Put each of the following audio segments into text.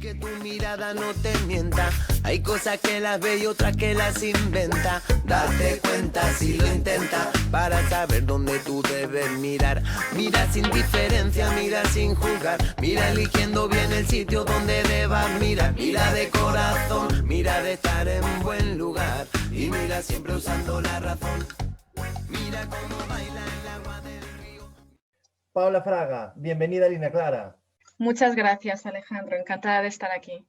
Que tu mirada no te mienta. Hay cosas que las ve y otras que las inventa. Date cuenta si lo intenta para saber dónde tú debes mirar. Mira sin diferencia, mira sin juzgar. Mira eligiendo bien el sitio donde debas mirar. Mira de corazón, mira de estar en buen lugar. Y mira siempre usando la razón. Mira cómo baila el agua del río. Paula Fraga, bienvenida a Línea Clara. Muchas gracias, Alejandro. Encantada de estar aquí.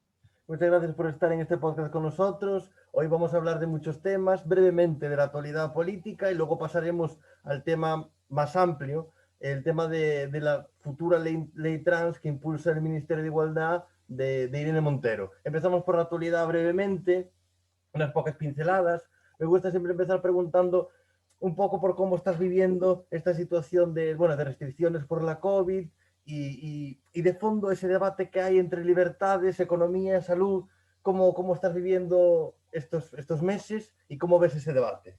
Muchas gracias por estar en este podcast con nosotros. Hoy vamos a hablar de muchos temas, brevemente de la actualidad política y luego pasaremos al tema más amplio, el tema de la futura ley trans que impulsa el Ministerio de Igualdad de Irene Montero. Empezamos por la actualidad brevemente, unas pocas pinceladas. Me gusta siempre empezar preguntando un poco por cómo estás viviendo esta situación de restricciones por la COVID y de fondo ese debate que hay entre libertades, economía, salud. ¿Cómo estás viviendo estos meses y cómo ves ese debate?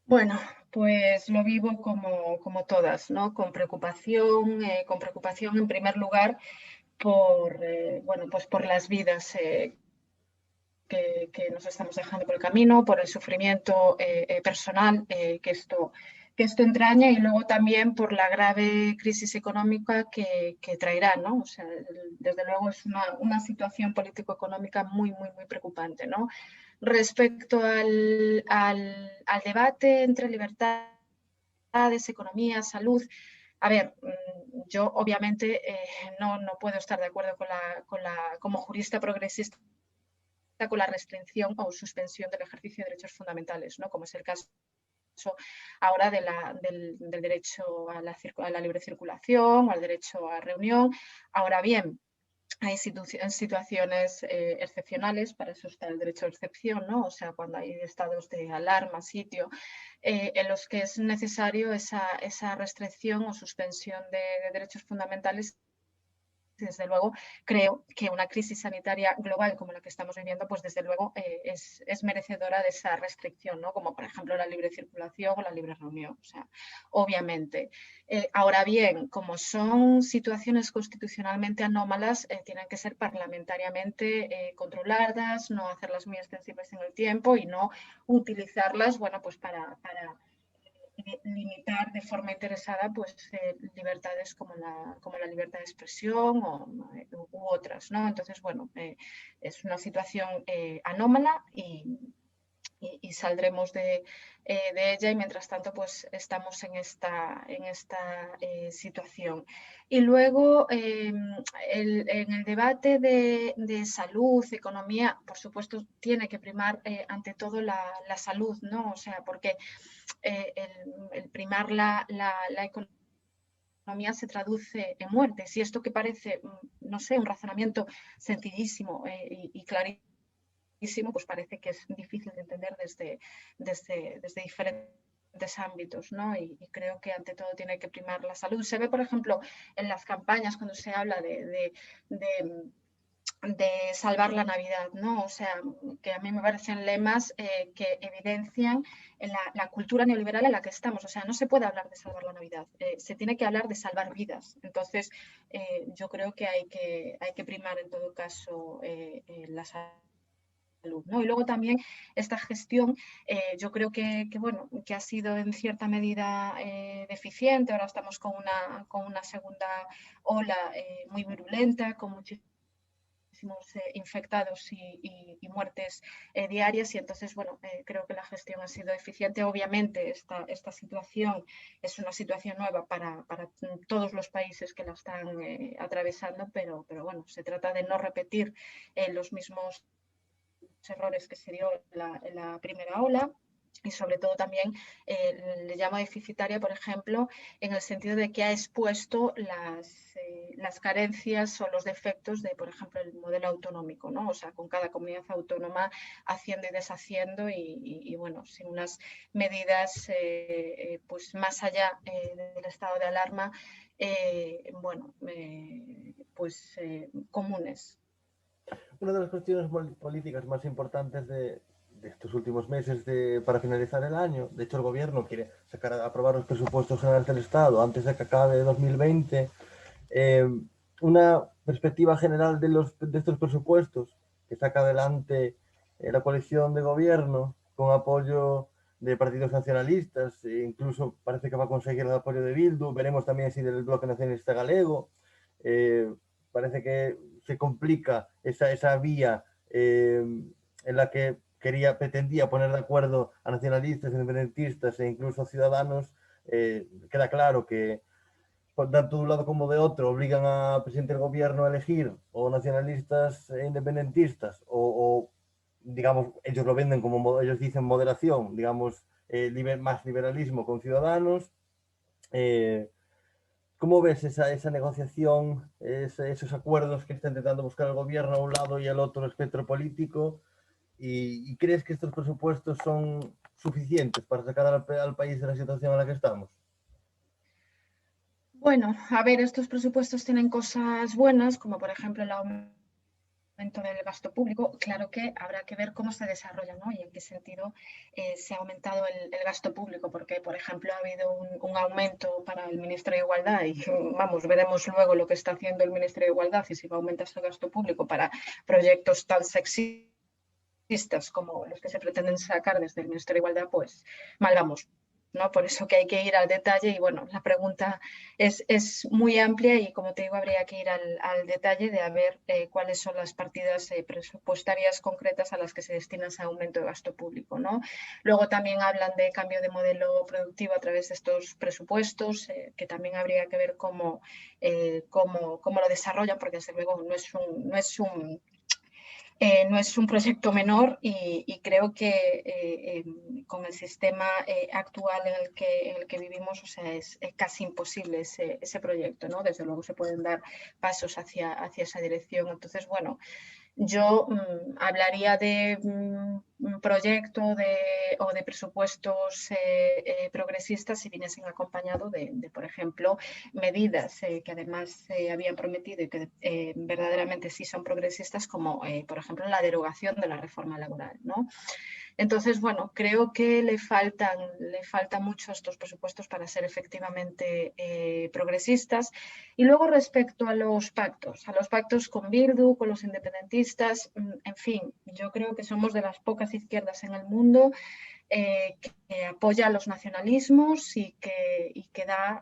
Bueno, pues lo vivo como todas, ¿no? Con preocupación en primer lugar por las vidas que nos estamos dejando por el camino, por el sufrimiento personal que esto entraña y luego también por la grave crisis económica que traerá, ¿no? O sea, desde luego es una situación político-económica muy, muy, muy preocupante, ¿no? Respecto al debate entre libertades, economía, salud, a ver, yo obviamente no puedo estar de acuerdo como jurista progresista con la restricción o suspensión del ejercicio de derechos fundamentales, ¿no? Como es el caso ahora del derecho a la libre circulación, al derecho a reunión. Ahora bien, hay situaciones excepcionales, para eso está el derecho de excepción, ¿no? O sea, cuando hay estados de alarma, sitio, en los que es necesario esa restricción o suspensión de derechos fundamentales. Desde luego, creo que una crisis sanitaria global como la que estamos viviendo, pues desde luego es merecedora de esa restricción, ¿no? Como por ejemplo la libre circulación o la libre reunión, o sea, obviamente. Ahora bien, como son situaciones constitucionalmente anómalas, tienen que ser parlamentariamente controladas, no hacerlas muy extensibles en el tiempo y no utilizarlas, bueno, pues para limitar de forma interesada pues libertades como la libertad de expresión u otras, ¿no? Entonces, bueno, es una situación anómala y saldremos de ella y mientras tanto pues estamos en esta situación. Y luego en el debate de salud, economía, por supuesto tiene que primar ante todo la salud, ¿no? O sea, porque el primar la economía se traduce en muertes y esto que parece, no sé, un razonamiento sencillísimo y clarísimo, pues parece que es difícil de entender desde diferentes ámbitos, ¿no? Y creo que ante todo tiene que primar la salud. Se ve, por ejemplo, en las campañas cuando se habla de salvar la Navidad, ¿no? O sea, que a mí me parecen lemas que evidencian la cultura neoliberal en la que estamos. O sea, no se puede hablar de salvar la Navidad, se tiene que hablar de salvar vidas. Entonces, yo creo que hay que primar en todo caso la salud, ¿no? Y luego también esta gestión, yo creo que ha sido en cierta medida deficiente. Ahora estamos con una segunda ola muy virulenta, con muchísimos infectados y muertes diarias y entonces, bueno, creo que la gestión ha sido eficiente. Obviamente esta situación es una situación nueva para todos los países que la están atravesando, pero bueno, se trata de no repetir los mismos errores que se dio en la primera ola. Y sobre todo también le llamo deficitaria, por ejemplo, en el sentido de que ha expuesto las carencias o los defectos de, por ejemplo, el modelo autonómico, ¿no? O sea, con cada comunidad autónoma haciendo y deshaciendo y bueno, sin unas medidas pues más allá del estado de alarma, comunes. Una de las cuestiones políticas más importantes de estos últimos meses para finalizar el año, de hecho el gobierno quiere aprobar los presupuestos generales del Estado antes de que acabe 2020, una perspectiva general de estos presupuestos que saca adelante la coalición de gobierno con apoyo de partidos nacionalistas, e incluso parece que va a conseguir el apoyo de Bildu, veremos también si del bloque nacionalista galego, parece que se complica esa vía en la que pretendía poner de acuerdo a nacionalistas, independentistas e incluso ciudadanos. Queda claro que tanto de un lado como de otro obligan al presidente del gobierno a elegir o nacionalistas e independentistas o digamos, ellos lo venden como, ellos dicen moderación, digamos, más liberalismo con ciudadanos. ¿Cómo ves esa negociación, esos acuerdos que está intentando buscar el gobierno a un lado y al otro espectro político? ¿Y crees que estos presupuestos son suficientes para sacar al país de la situación en la que estamos? Bueno, a ver, estos presupuestos tienen cosas buenas, como por ejemplo el aumento del gasto público. Claro que habrá que ver cómo se desarrolla, ¿no? Y en qué sentido se ha aumentado el gasto público, porque, por ejemplo, ha habido un aumento para el Ministerio de Igualdad y, vamos, veremos luego lo que está haciendo el Ministerio de Igualdad y si va a aumentar ese gasto público para proyectos tan sexistas como los que se pretenden sacar desde el Ministerio de Igualdad, pues mal vamos, ¿no? Por eso que hay que ir al detalle y bueno, la pregunta es muy amplia y como te digo, habría que ir al detalle de a ver cuáles son las partidas presupuestarias concretas a las que se destina ese aumento de gasto público, ¿no? Luego también hablan de cambio de modelo productivo a través de estos presupuestos, que también habría que ver cómo lo desarrollan, porque desde luego no es un proyecto menor y creo que con el sistema actual en el que vivimos, o sea, es casi imposible ese proyecto, ¿no? Desde luego se pueden dar pasos hacia esa dirección. Entonces, bueno, yo hablaría de un proyecto o de presupuestos progresistas si viniesen acompañado de, por ejemplo, medidas que además se habían prometido y que verdaderamente sí son progresistas, como por ejemplo la derogación de la reforma laboral, ¿no? Entonces, bueno, creo que le faltan mucho estos presupuestos para ser efectivamente progresistas. Y luego respecto a los pactos con Bildu, con los independentistas, en fin, yo creo que somos de las pocas izquierdas en el mundo que apoya a los nacionalismos y que da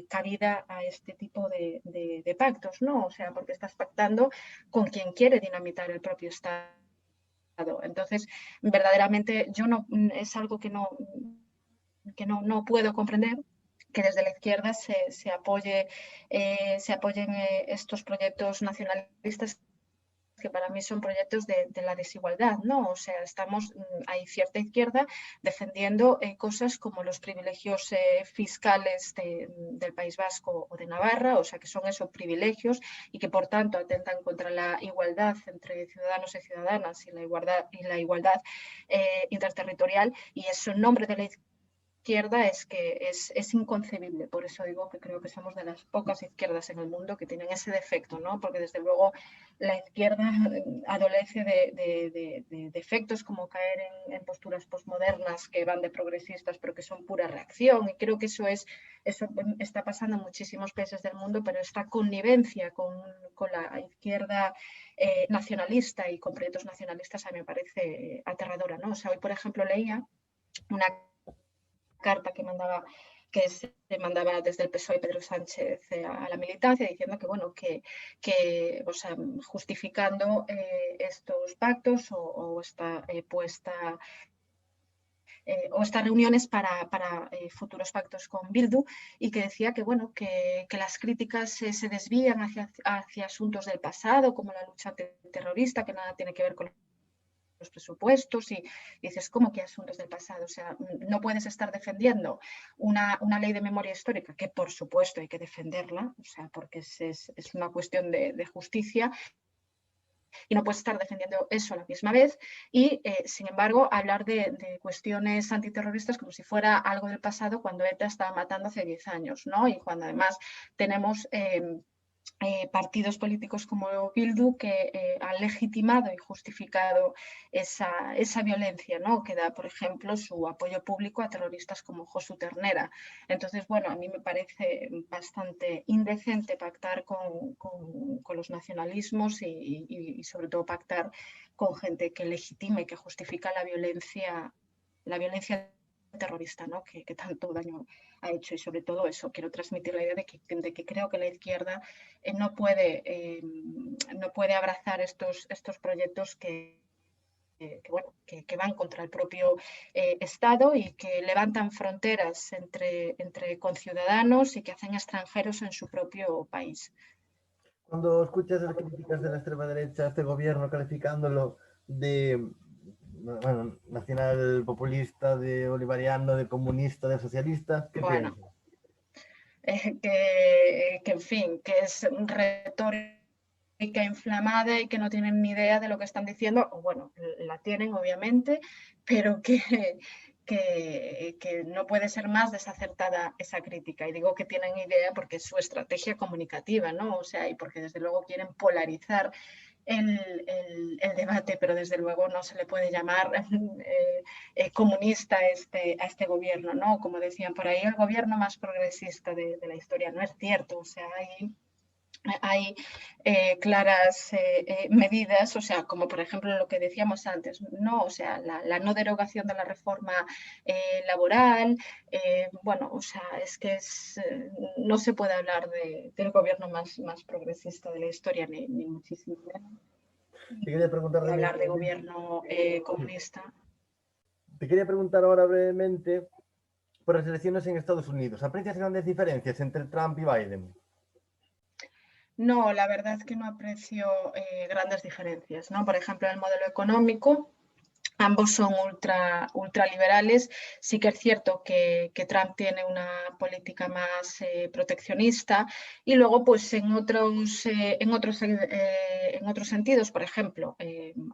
cabida a este tipo de pactos, ¿no? O sea, porque estás pactando con quien quiere dinamitar el propio Estado. Entonces, verdaderamente es algo que no puedo comprender, que desde la izquierda se apoyen estos proyectos nacionalistas que para mí son proyectos de la desigualdad, ¿no? O sea, hay cierta izquierda defendiendo cosas como los privilegios fiscales del País Vasco o de Navarra, o sea, que son esos privilegios y que por tanto atentan contra la igualdad entre ciudadanos y ciudadanas y la igualdad interterritorial, y eso en nombre de la izquierda es inconcebible. Por eso digo que creo que somos de las pocas izquierdas en el mundo que tienen ese defecto, ¿no? Porque desde luego la izquierda adolece de defectos como caer en posturas posmodernas que van de progresistas pero que son pura reacción, y creo que eso está pasando en muchísimos países del mundo, pero esta connivencia con la izquierda nacionalista y con proyectos nacionalistas a mí me parece aterradora, ¿no? O sea, hoy por ejemplo leía una carta que se mandaba desde el PSOE Pedro Sánchez a la militancia, diciendo que, bueno, o sea, justificando estos pactos o esta puesta o estas reuniones para futuros pactos con Bildu, y que decía que, bueno, que las críticas se desvían hacia asuntos del pasado, como la lucha antiterrorista, que nada tiene que ver con los presupuestos, y dices, ¿cómo que asuntos del pasado? O sea, no puedes estar defendiendo una ley de memoria histórica, que por supuesto hay que defenderla, o sea, porque es una cuestión de justicia, y no puedes estar defendiendo eso a la misma vez y, sin embargo, hablar de cuestiones antiterroristas como si fuera algo del pasado, cuando ETA estaba matando hace 10 años, ¿no? Y cuando además tenemos partidos políticos como Bildu que han legitimado y justificado esa violencia, ¿no? Que da, por ejemplo, su apoyo público a terroristas como Josu Ternera. Entonces, bueno, a mí me parece bastante indecente pactar con los nacionalismos y sobre todo pactar con gente que legitime, que justifica la violencia terrorista, ¿no? que tanto daño ha hecho. Y sobre todo eso, quiero transmitir la idea de que creo que la izquierda no puede abrazar estos proyectos que van contra el propio Estado y que levantan fronteras entre conciudadanos y que hacen extranjeros en su propio país. Cuando escuchas las críticas de la extrema derecha a este gobierno calificándolo de nacional populista, de bolivariano, de comunista, de socialista, ¿qué piensas? En fin, que es retórica inflamada y que no tienen ni idea de lo que están diciendo, o bueno, la tienen obviamente, pero que no puede ser más desacertada esa crítica. Y digo que tienen idea porque es su estrategia comunicativa, ¿no? O sea, y porque desde luego quieren polarizar el debate, pero desde luego no se le puede llamar comunista a este gobierno, ¿no? Como decían por ahí, el gobierno más progresista de la historia. No es cierto, o sea, hay claras medidas, o sea, como por ejemplo lo que decíamos antes, no, o sea, la no derogación de la reforma laboral, bueno, o sea, es que no se puede hablar del gobierno más progresista de la historia, ni muchísimo menos. Te quería preguntar de hablar de gobierno comunista. Te quería preguntar ahora brevemente por las elecciones en Estados Unidos. ¿Aprecias grandes diferencias entre Trump y Biden? No, la verdad es que no aprecio grandes diferencias, ¿no? Por ejemplo, en el modelo económico, ambos son ultraliberales. Sí que es cierto que Trump tiene una política más proteccionista y luego pues en otros sentidos, por ejemplo,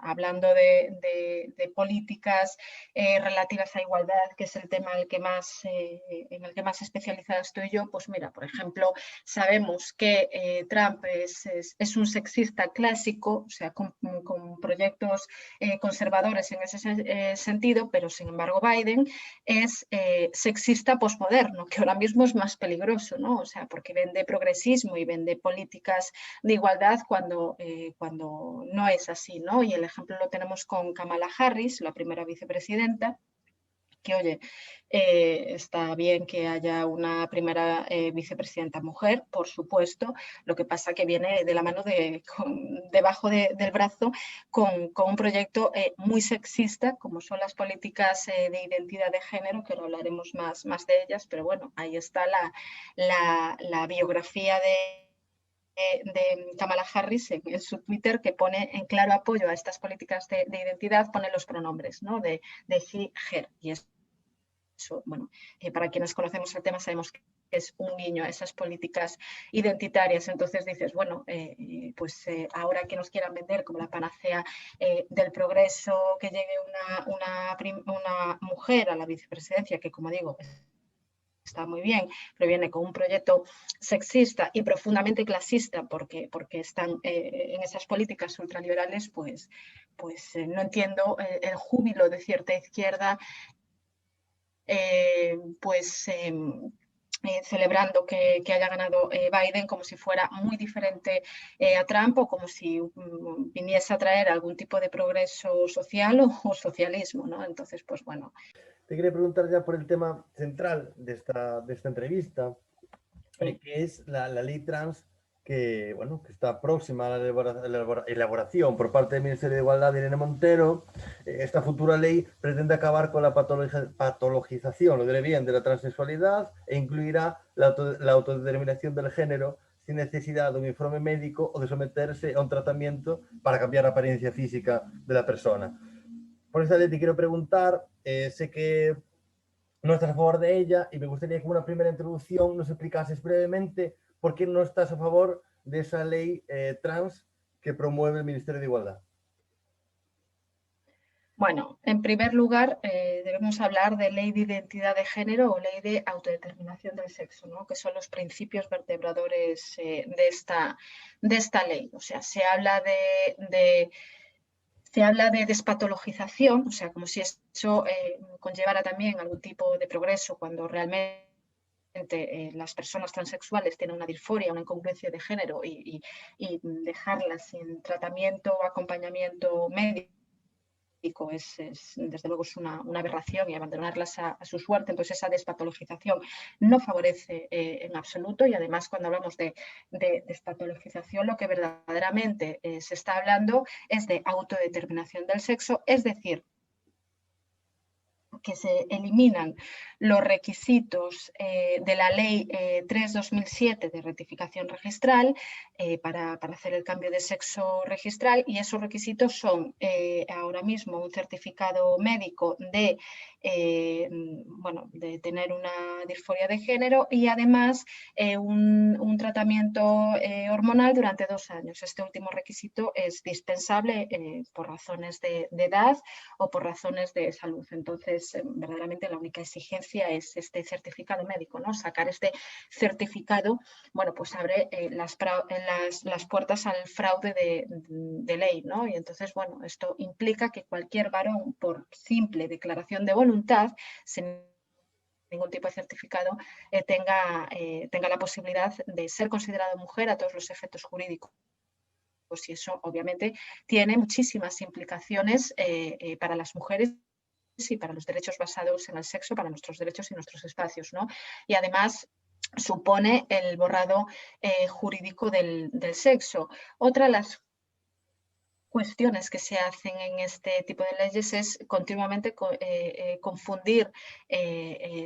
hablando de políticas relativas a igualdad, que es el tema en el que más especializada estoy yo, pues mira, por ejemplo, sabemos que Trump es un sexista clásico, o sea, con proyectos conservadores en ese sentido, pero sin embargo Biden es sexista posmoderno, que ahora mismo es más peligroso, ¿no? O sea, porque vende progresismo y vende políticas de igualdad cuando no es así, ¿no? Y el ejemplo lo tenemos con Kamala Harris, la primera vicepresidenta, que, oye, está bien que haya una primera vicepresidenta mujer, por supuesto, lo que pasa que viene de la mano debajo del brazo con un proyecto muy sexista, como son las políticas de identidad de género, que ahora hablaremos más de ellas, pero bueno, ahí está la biografía de Kamala Harris en su Twitter, que pone en claro apoyo a estas políticas de identidad, pone los pronombres, ¿no? de she, her, y eso, bueno, para quienes conocemos el tema sabemos que es un guiño a esas políticas identitarias. Entonces dices, bueno, pues ahora que nos quieran vender como la panacea del progreso, que llegue una mujer a la vicepresidencia, que como digo, está muy bien, pero viene con un proyecto sexista y profundamente clasista porque están en esas políticas ultraliberales, pues no entiendo el júbilo de cierta izquierda celebrando que haya ganado Biden como si fuera muy diferente a Trump o como si viniese a traer algún tipo de progreso social o socialismo, ¿no? Entonces, pues bueno. Te quería preguntar ya por el tema central de esta entrevista, que es la ley trans que, bueno, que está próxima a la elaboración por parte del Ministerio de Igualdad de Irene Montero. Esta futura ley pretende acabar con la patologización, lo diré bien, de la transexualidad e incluirá la autodeterminación del género sin necesidad de un informe médico o de someterse a un tratamiento para cambiar la apariencia física de la persona. Por esa ley te quiero preguntar, sé que no estás a favor de ella y me gustaría que una primera introducción nos explicases brevemente por qué no estás a favor de esa ley trans que promueve el Ministerio de Igualdad. Bueno, en primer lugar, debemos hablar de ley de identidad de género o ley de autodeterminación del sexo, ¿no? Que son los principios vertebradores de esta ley. O sea, se habla de despatologización, o sea, como si eso conllevara también algún tipo de progreso cuando realmente las personas transexuales tienen una disforia, una incongruencia de género y dejarlas sin tratamiento o acompañamiento médico desde luego es una aberración y abandonarlas a su suerte. Entonces esa despatologización no favorece en absoluto, y además cuando hablamos de despatologización lo que verdaderamente se está hablando es de autodeterminación del sexo, es decir, que se eliminan los requisitos de la Ley 3/2007 de rectificación registral para hacer el cambio de sexo registral, y esos requisitos son ahora mismo un certificado médico de tener una disforia de género y además un tratamiento hormonal durante 2 años. Este último requisito es dispensable por razones de edad o por razones de salud. Entonces, verdaderamente la única exigencia es este certificado médico, ¿no? Sacar este certificado, bueno, pues abre las puertas al fraude de ley, ¿no? Y entonces, bueno, esto implica que cualquier varón, por simple declaración de voluntad, sin ningún tipo de certificado, tenga la posibilidad de ser considerado mujer a todos los efectos jurídicos. Y eso obviamente tiene muchísimas implicaciones para las mujeres y para los derechos basados en el sexo, para nuestros derechos y nuestros espacios, ¿no? Y además supone el borrado jurídico del sexo. Otra de las cuestiones que se hacen en este tipo de leyes es continuamente confundir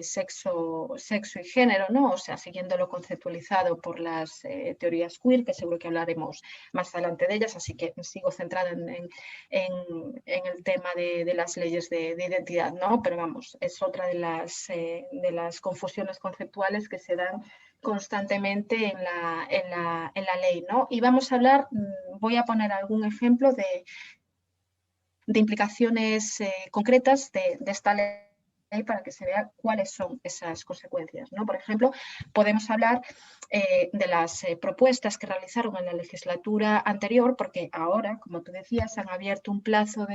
sexo y género, ¿no? O sea, siguiendo lo conceptualizado por las teorías queer, que seguro que hablaremos más adelante de ellas, así que sigo centrada en el tema de las leyes de identidad, ¿no? Pero vamos, es otra de las confusiones conceptuales que se dan constantemente en la ley, ¿no? Y vamos a hablar, voy a poner algún ejemplo de implicaciones concretas de esta ley para que se vea cuáles son esas consecuencias, ¿no? Por ejemplo, podemos hablar de las propuestas que realizaron en la legislatura anterior, porque ahora, como tú decías, han abierto un plazo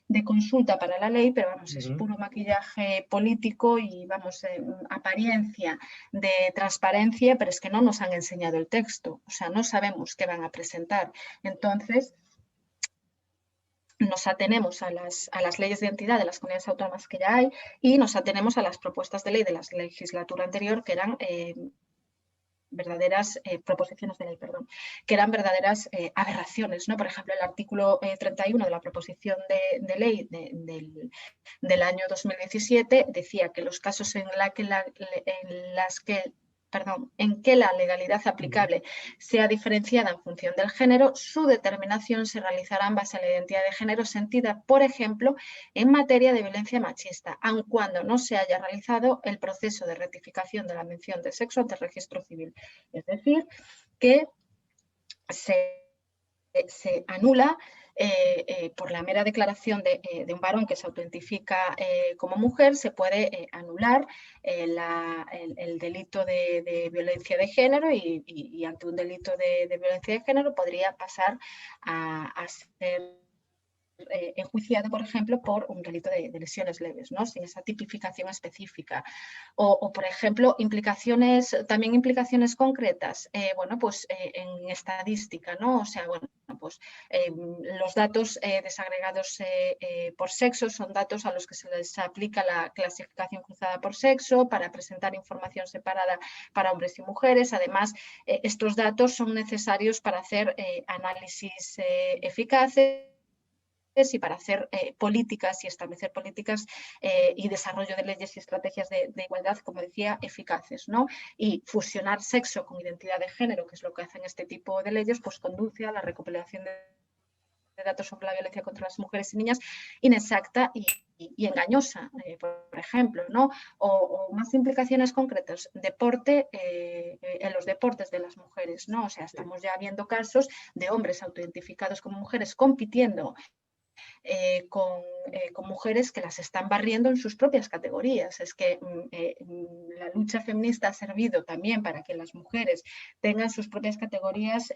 de consulta para la ley, pero vamos, es puro maquillaje político y vamos, apariencia de transparencia, pero es que no nos han enseñado el texto, o sea, no sabemos qué van a presentar. Entonces, nos atenemos a las leyes de identidad de las comunidades autónomas que ya hay y nos atenemos a las propuestas de ley de la legislatura anterior, que eran verdaderas proposiciones de ley, perdón, que eran verdaderas aberraciones, ¿no? Por ejemplo, el artículo 31 de la proposición de ley del año 2017 decía que los casos en que la legalidad aplicable sea diferenciada en función del género, su determinación se realizará en base a la identidad de género sentida, por ejemplo, en materia de violencia machista, aun cuando no se haya realizado el proceso de rectificación de la mención de sexo ante el registro civil. Es decir, que se anula por la mera declaración de un varón que se autoidentifica como mujer, se puede anular el delito de violencia de género y ante un delito de violencia de género podría pasar a ser enjuiciado, por ejemplo, por un delito de lesiones leves, ¿no? Sin esa tipificación específica. O, por ejemplo, también implicaciones concretas, bueno, pues en estadística, ¿no? O sea, bueno, pues los datos desagregados por sexo son datos a los que se les aplica la clasificación cruzada por sexo para presentar información separada para hombres y mujeres. Además, estos datos son necesarios para hacer análisis eficaces y para hacer políticas y establecer políticas y desarrollo de leyes y estrategias de igualdad, como decía, eficaces, ¿no? Y fusionar sexo con identidad de género, que es lo que hacen este tipo de leyes, pues conduce a la recopilación de datos sobre la violencia contra las mujeres y niñas inexacta y engañosa, por ejemplo, ¿no? O más implicaciones concretas, deporte, en los deportes de las mujeres, ¿no? O sea, estamos ya viendo casos de hombres autoidentificados como mujeres compitiendo con mujeres que las están barriendo en sus propias categorías. Es que la lucha feminista ha servido también para que las mujeres tengan sus propias categorías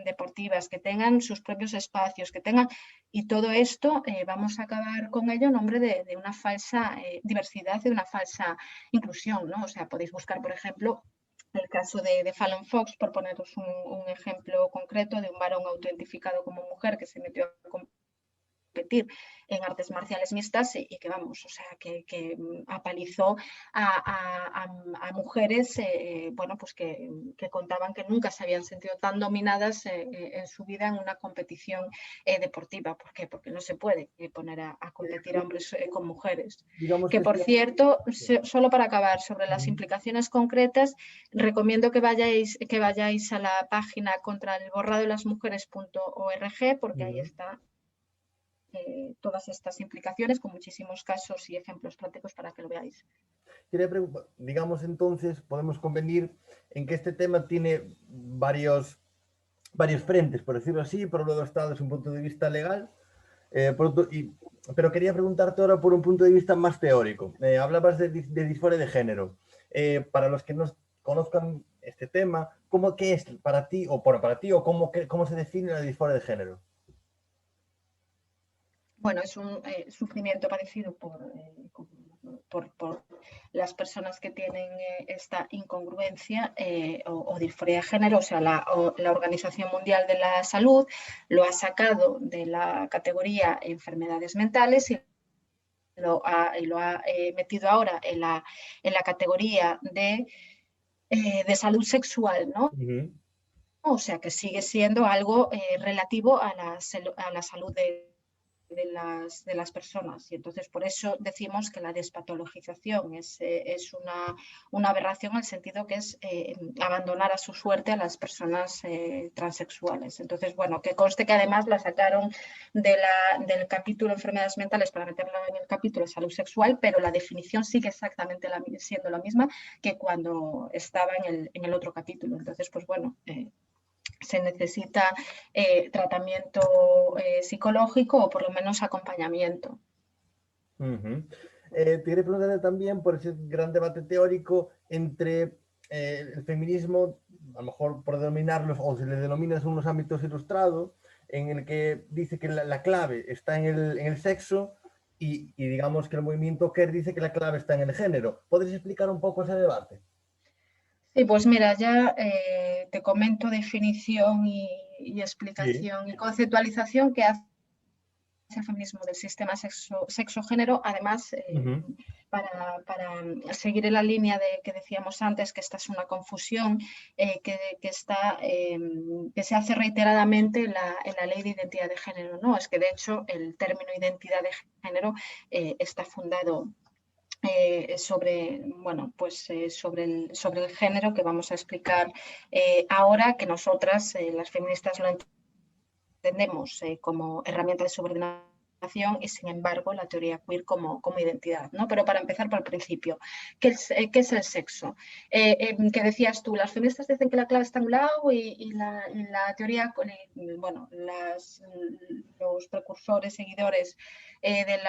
deportivas, que tengan sus propios espacios, que tengan... Y todo esto vamos a acabar con ello en nombre de una falsa diversidad y de una falsa inclusión, ¿no? O sea, podéis buscar, por ejemplo, el caso de Fallon Fox, por poneros un ejemplo concreto de un varón autoidentificado como mujer que se metió a competir en artes marciales mixtas y que vamos, o sea, que apalizó a mujeres, bueno, pues que contaban que nunca se habían sentido tan dominadas en su vida en una competición deportiva. ¿Por qué? Porque no se puede poner a competir a hombres con mujeres. Digamos Que por cierto, solo para acabar, sobre las implicaciones concretas, recomiendo que vayáis a la página contraelborradodelasmujeres.org, porque ahí está todas estas implicaciones con muchísimos casos y ejemplos prácticos para que lo veáis. Digamos entonces, podemos convenir en que este tema tiene varios frentes, por decirlo así. Por un lado está desde un punto de vista legal, pero quería preguntarte ahora por un punto de vista más teórico. Hablabas de disforia de género. Para los que no conozcan este tema, ¿qué es para ti o cómo se define la disforia de género? Bueno, es un sufrimiento padecido por las personas que tienen esta incongruencia o disforia de género. O sea, la Organización Mundial de la Salud lo ha sacado de la categoría enfermedades mentales y lo ha metido ahora en la categoría de salud sexual, ¿no? Uh-huh. O sea, que sigue siendo algo relativo a la salud de las personas. Y entonces por eso decimos que la despatologización es una aberración, en el sentido que es abandonar a su suerte a las personas transexuales. Entonces, bueno, que conste que además la sacaron del capítulo enfermedades mentales para meterla en el capítulo salud sexual, pero la definición sigue exactamente siendo la misma que cuando estaba en el otro capítulo. Entonces, pues bueno, se necesita tratamiento psicológico o por lo menos acompañamiento. Uh-huh. Te quería preguntar también por ese gran debate teórico entre el feminismo, a lo mejor por denominarlos, o se le denomina en unos ámbitos ilustrados, en el que dice que la clave está en el sexo y digamos que el movimiento queer dice que la clave está en el género. ¿Podrías explicar un poco ese debate? Sí, pues mira, ya te comento definición y explicación y conceptualización que hace el feminismo del sistema sexo-género. Además, para seguir en la línea que decíamos antes, que esta es una confusión que se hace reiteradamente en la ley de identidad de género, ¿no? Es que de hecho el término identidad de género está fundado sobre el género, que vamos a explicar ahora, que nosotras, las feministas, lo entendemos como herramienta de subordinación y, sin embargo, la teoría queer como identidad, ¿no? Pero para empezar por el principio, ¿qué es el sexo? Que decías tú, las feministas dicen que la clave está en un lado y la teoría, bueno, los precursores, seguidores de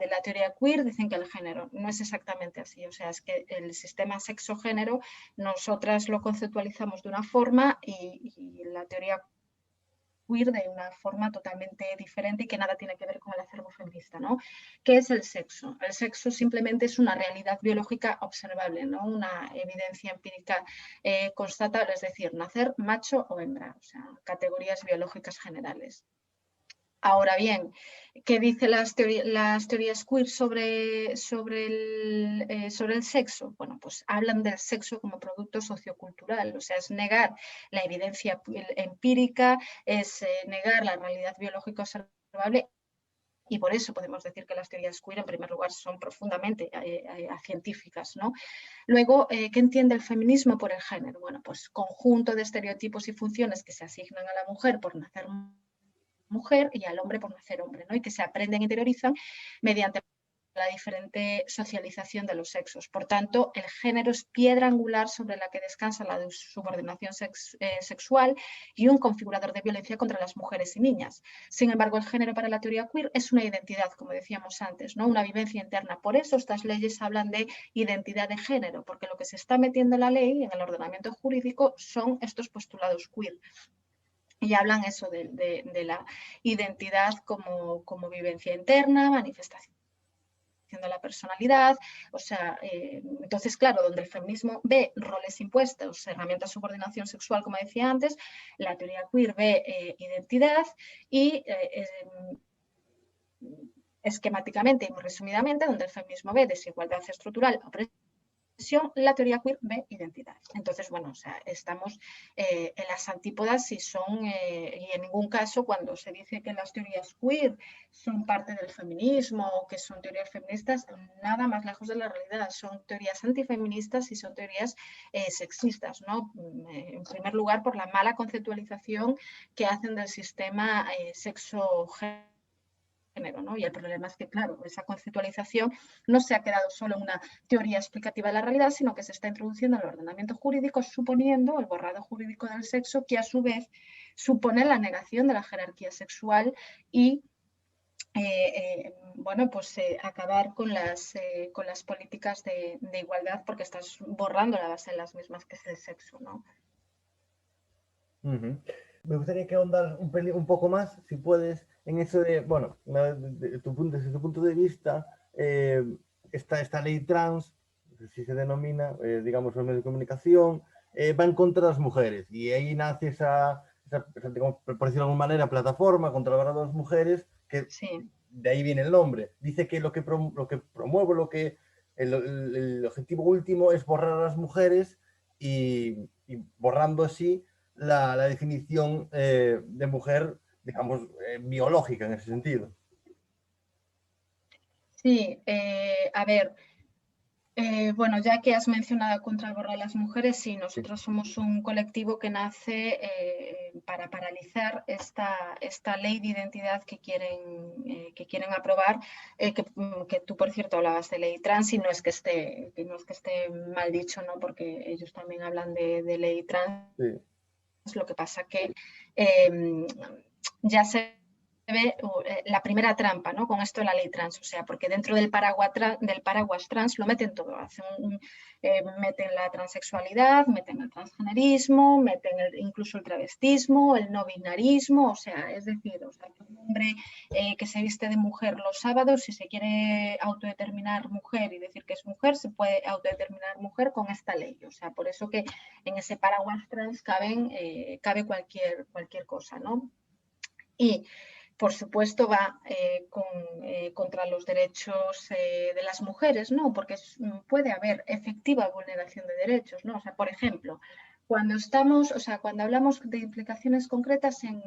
la teoría queer dicen que el género. No es exactamente así. O sea, es que el sistema sexo-género nosotras lo conceptualizamos de una forma y la teoría queer de una forma totalmente diferente y que nada tiene que ver con el acervo feminista, ¿no? ¿Qué es el sexo? El sexo simplemente es una realidad biológica observable, ¿no? Una evidencia empírica constatable, es decir, nacer macho o hembra, o sea, categorías biológicas generales. Ahora bien, ¿qué dicen las teorías queer sobre el sexo? Bueno, pues hablan del sexo como producto sociocultural, o sea, es negar la evidencia empírica, es negar la realidad biológica observable. Y por eso podemos decir que las teorías queer, en primer lugar, son profundamente científicas, ¿no? Luego, ¿qué entiende el feminismo por el género? Bueno, pues conjunto de estereotipos y funciones que se asignan a la mujer por nacer mujer y al hombre por nacer hombre, ¿no? Y que se aprenden e interiorizan mediante la diferente socialización de los sexos. Por tanto, el género es piedra angular sobre la que descansa la subordinación sexual y un configurador de violencia contra las mujeres y niñas. Sin embargo, el género para la teoría queer es una identidad, como decíamos antes, ¿no? Una vivencia interna. Por eso estas leyes hablan de identidad de género, porque lo que se está metiendo en la ley, en el ordenamiento jurídico, son estos postulados queer. Y hablan eso de la identidad como vivencia interna, manifestación de la personalidad, o sea, entonces, claro, donde el feminismo ve roles impuestos, herramientas de subordinación sexual, como decía antes, la teoría queer ve identidad y esquemáticamente y muy resumidamente, donde el feminismo ve desigualdad estructural, la teoría queer ve identidad. Entonces, bueno, o sea, estamos en las antípodas y en ningún caso cuando se dice que las teorías queer son parte del feminismo o que son teorías feministas, nada más lejos de la realidad. Son teorías antifeministas y son teorías sexistas, ¿no? En primer lugar, por la mala conceptualización que hacen del sistema sexo-género. ¿no? Y el problema es que, claro, esa conceptualización no se ha quedado solo en una teoría explicativa de la realidad, sino que se está introduciendo en el ordenamiento jurídico, suponiendo el borrado jurídico del sexo, que a su vez supone la negación de la jerarquía sexual y bueno, pues acabar con las políticas de igualdad, porque estás borrando la base de las mismas, que es el sexo, ¿no? Me gustaría que ahondar un poco más, si puedes, en eso de, bueno, desde tu punto de vista, esta ley trans, si se denomina, digamos, los medios de comunicación, va en contra de las mujeres. Y ahí nace esa digamos, por decirlo de alguna manera, plataforma contra la verdad de las mujeres, que sí. De ahí viene el nombre. Dice que lo que promueve, el objetivo último es borrar a las mujeres y borrando así la definición de mujer, digamos, biológica en ese sentido. Sí, a ver, bueno, ya que has mencionado contra el borrar a las mujeres, sí, nosotros somos un colectivo que nace para paralizar esta ley de identidad que quieren aprobar, que tú, por cierto, hablabas de ley trans y no es que esté mal dicho, ¿no? Porque ellos también hablan de ley trans. Sí. Lo que pasa que ya se ve la primera trampa, ¿no? Con esto de la ley trans, o sea, porque dentro del paraguas trans lo meten todo, meten la transexualidad, meten el transgenerismo, meten incluso el travestismo, el no binarismo, o sea, es decir, un hombre que se viste de mujer los sábados, si se quiere autodeterminar mujer y decir que es mujer, se puede autodeterminar mujer con esta ley, o sea, por eso que en ese paraguas trans cabe cualquier cosa, ¿no? Y por supuesto va contra los derechos de las mujeres, ¿no? Porque puede haber efectiva vulneración de derechos, ¿no? O sea, por ejemplo, cuando hablamos de implicaciones concretas en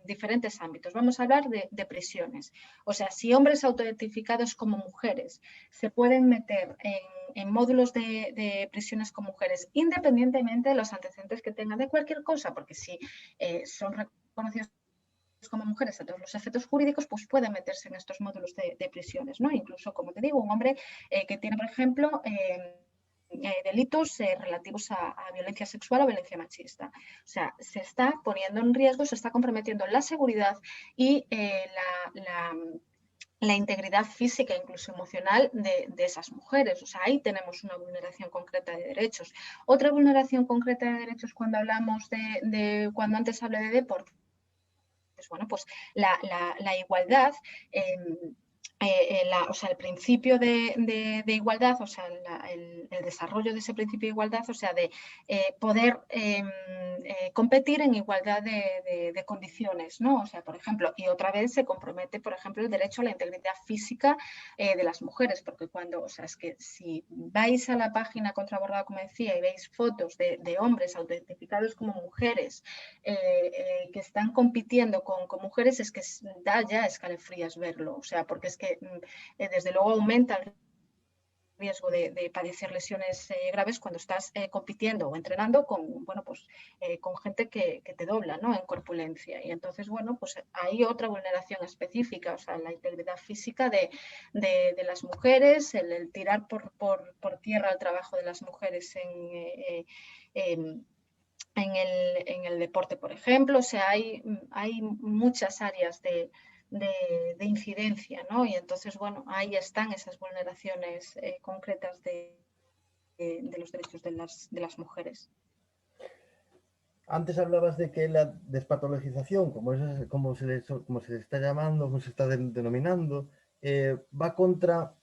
diferentes ámbitos, vamos a hablar de prisiones. O sea, si hombres autoidentificados como mujeres se pueden meter en módulos de prisiones con mujeres, independientemente de los antecedentes que tengan de cualquier cosa, porque si son reconocidos como mujeres a todos los efectos jurídicos, pues pueden meterse en estos módulos de prisiones, ¿no? Incluso, como te digo, un hombre que tiene, por ejemplo, delitos relativos a violencia sexual o violencia machista. O sea, se está poniendo en riesgo, se está comprometiendo la seguridad y la integridad física e incluso emocional de esas mujeres. O sea, ahí tenemos una vulneración concreta de derechos. Otra vulneración concreta de derechos cuando hablamos cuando antes hablé de deporte, bueno, pues la igualdad, o sea, el principio de igualdad, o sea, el desarrollo de ese principio de igualdad, o sea, de poder competir en igualdad de condiciones, ¿no? O sea, por ejemplo, y otra vez se compromete, por ejemplo, el derecho a la integridad física de las mujeres, porque o sea, es que si vais a la página contrabordada, como decía, y veis fotos de hombres autoidentificados como mujeres que están compitiendo con mujeres, es que da ya escalofríos verlo, o sea, porque es que desde luego aumenta el riesgo de padecer lesiones graves cuando estás compitiendo o entrenando con, bueno, pues, con gente que te dobla, ¿no?, en corpulencia. Y entonces, bueno, pues hay otra vulneración específica, o sea, la integridad física de las mujeres, el tirar por tierra el trabajo de las mujeres en el deporte, por ejemplo. O sea, hay muchas áreas de incidencia, ¿no? Y entonces, bueno, ahí están esas vulneraciones concretas de los derechos de las mujeres. Antes hablabas de que la despatologización, como se le está llamando, como se está denominando, va contra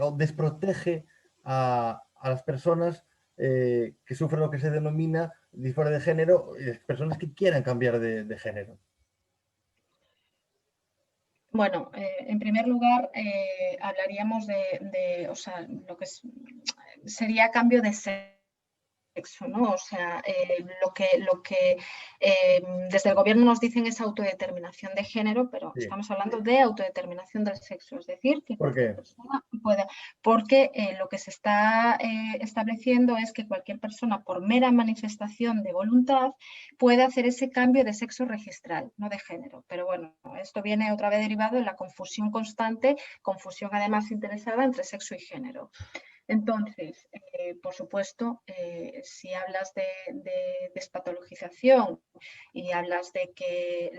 o desprotege a las personas que sufren lo que se denomina disforia de género, personas que quieran cambiar de género. Bueno, en primer lugar, hablaríamos o sea, lo que sería cambio de sexo, ¿no? O sea, lo que desde el gobierno nos dicen es autodeterminación de género, pero Sí. estamos hablando de autodeterminación del sexo, es decir, que ¿Por qué? cualquier persona pueda, porque lo que se está estableciendo es que cualquier persona, por mera manifestación de voluntad, puede hacer ese cambio de sexo registral, no de género. Pero bueno, esto viene otra vez derivado de la confusión constante, confusión además interesada entre sexo y género. Entonces, por supuesto, si hablas de despatologización y hablas de que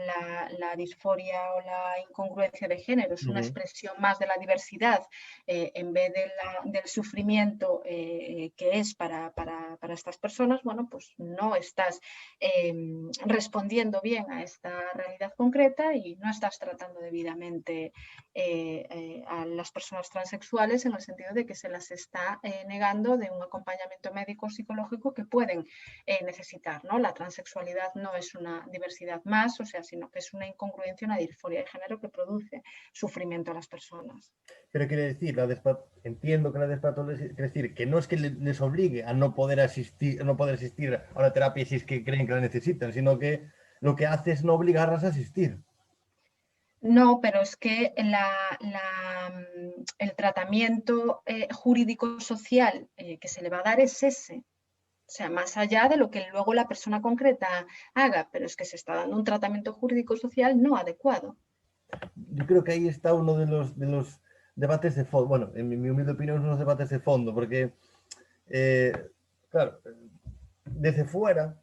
la disforia o la incongruencia de género es una expresión más de la diversidad en vez del sufrimiento que es para estas personas, bueno, pues no estás respondiendo bien a esta realidad concreta y no estás tratando debidamente a las personas transexuales en el sentido de que se las está negando de un acompañamiento médico psicológico que pueden necesitar, ¿no? La transexualidad no es una diversidad más, o sea, sino que es una incongruencia, una disforia de género que produce sufrimiento a las personas. Pero quiere decir, entiendo que la despatologización, quiere decir que no es que les obligue a no poder asistir a la terapia si es que creen que la necesitan, sino que lo que hace es no obligarlas a asistir. No, pero es que el tratamiento jurídico-social que se le va a dar es ese. O sea, más allá de lo que luego la persona concreta haga, pero es que se está dando un tratamiento jurídico-social no adecuado. Yo creo que ahí está uno de los debates de fondo. Bueno, en mi humilde opinión, unos debates de fondo, porque, claro, desde fuera,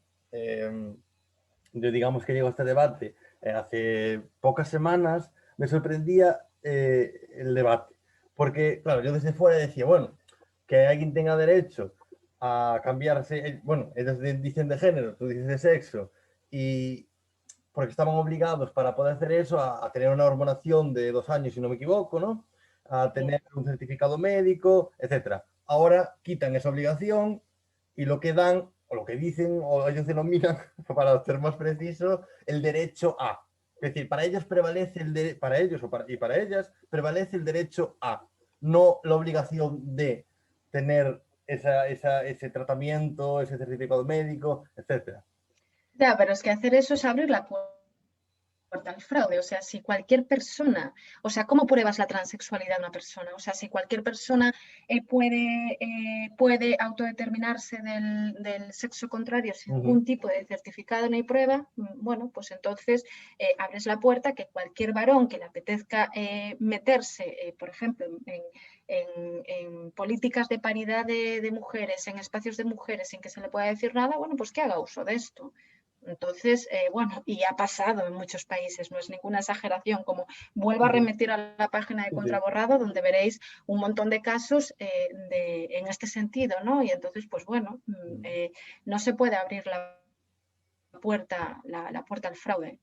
yo digamos que llego a este debate hace pocas semanas, me sorprendía el debate. Porque, claro, yo desde fuera decía, bueno, que alguien tenga derecho a cambiarse, bueno, ellos dicen de género, tú dices de sexo, y porque estaban obligados para poder hacer eso a tener una hormonación de 2 años, si no me equivoco, ¿no? A tener un certificado médico, etcétera. Ahora quitan esa obligación y lo que dan, o lo que dicen, o ellos denominan, para ser más preciso, el derecho a. Es decir, para ellos prevalece para ellos y para ellas prevalece el derecho a, no la obligación de tener ese tratamiento, ese certificado médico, etcétera. Ya, pero es que hacer eso es abrir la puerta al fraude. O sea, si cualquier persona, o sea, ¿cómo pruebas la transexualidad de una persona? O sea, si cualquier persona puede autodeterminarse del sexo contrario sin ningún tipo de certificado ni prueba, bueno, pues entonces abres la puerta a que cualquier varón que le apetezca meterse, por ejemplo, en políticas de paridad de mujeres, en espacios de mujeres sin que se le pueda decir nada, bueno, pues que haga uso de esto. Entonces, bueno, y ha pasado en muchos países, no es ninguna exageración, como vuelvo a remitir a la página de Contraborrado, donde veréis un montón de casos en este sentido, ¿no? Y entonces, pues bueno, no se puede abrir la puerta al fraude.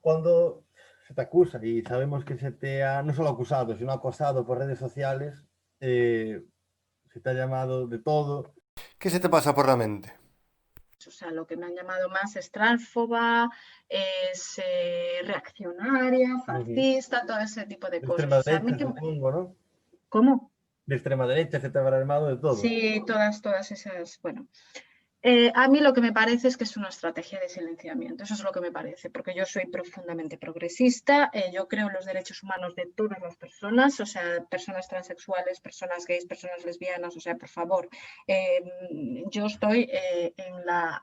Cuando se te acusa y sabemos que se te ha no solo acusado, sino acosado por redes sociales, se te ha llamado de todo. ¿Qué se te pasa por la mente? O sea, lo que me han llamado más es transfoba, es reaccionaria, fascista, todo ese tipo de cosas. De extrema O sea, derecha, supongo, ¿no? ¿Cómo? De extrema derecha se te habrá llamado de todo. Sí, todas esas, bueno. A mí lo que me parece es que es una estrategia de silenciamiento, eso es lo que me parece, porque yo soy profundamente progresista, yo creo en los derechos humanos de todas las personas, o sea, personas transexuales, personas gays, personas lesbianas, o sea, por favor, yo estoy en la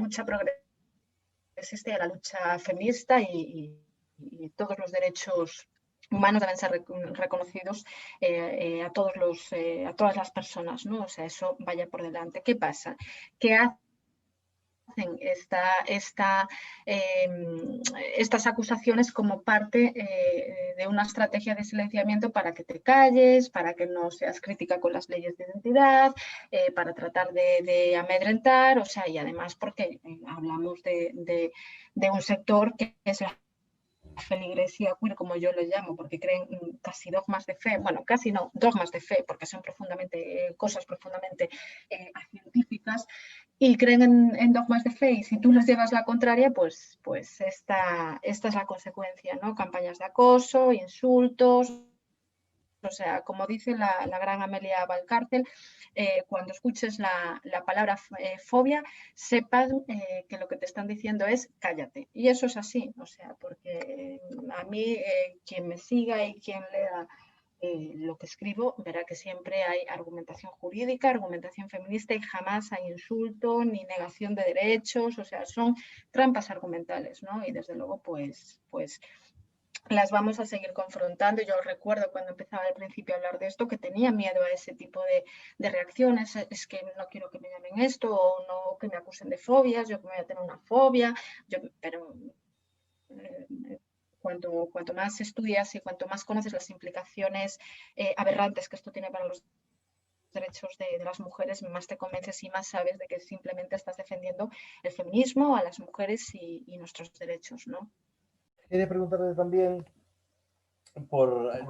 lucha progresista y en la lucha feminista y todos los derechos humanos deben ser reconocidos a todas las personas, ¿no? O sea, eso vaya por delante. ¿Qué pasa? Que hacen estas acusaciones como parte de una estrategia de silenciamiento para que te calles, para que no seas crítica con las leyes de identidad, para tratar de amedrentar, o sea, y además porque hablamos de un sector que es la feligresía queer, como yo lo llamo, porque creen casi dogmas de fe, bueno, casi no, dogmas de fe, porque son cosas profundamente científicas, y creen en dogmas de fe, y si tú les llevas la contraria, pues esta es la consecuencia, ¿no? Campañas de acoso, insultos. O sea, como dice la gran Amelia Valcárcel, cuando escuches la palabra fobia, sepan que lo que te están diciendo es cállate. Y eso es así, o sea, porque a mí quien me siga y quien lea lo que escribo verá que siempre hay argumentación jurídica, argumentación feminista y jamás hay insulto ni negación de derechos, o sea, son trampas argumentales, ¿no? Y desde luego, pues las vamos a seguir confrontando. Yo recuerdo cuando empezaba al principio a hablar de esto que tenía miedo a ese tipo de reacciones, es que no quiero que me llamen esto o no que me acusen de fobias, yo que me voy a tener una fobia, pero cuanto más estudias y cuanto más conoces las implicaciones aberrantes que esto tiene para los derechos de las mujeres, más te convences y más sabes de que simplemente estás defendiendo el feminismo, a las mujeres y nuestros derechos, ¿no? Quería preguntarle también,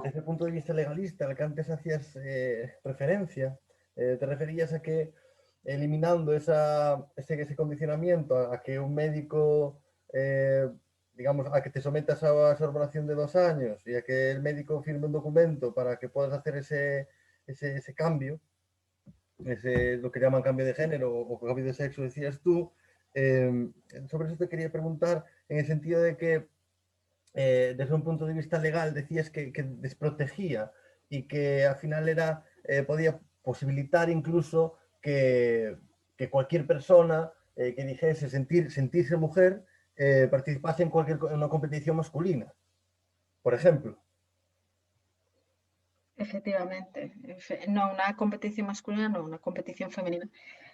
desde el punto de vista legalista, al que antes hacías referencia, te referías a que eliminando ese condicionamiento a que un médico, digamos, a que te sometas a esa operación de 2 años y a que el médico firme un documento para que puedas hacer ese cambio, lo que llaman cambio de género o cambio de sexo, decías tú. Sobre eso te quería preguntar en el sentido de que desde un punto de vista legal decías que desprotegía y que al final podía posibilitar incluso que cualquier persona que dijese sentirse mujer participase en una competición masculina, por ejemplo. Efectivamente, no una competición masculina, no una competición femenina.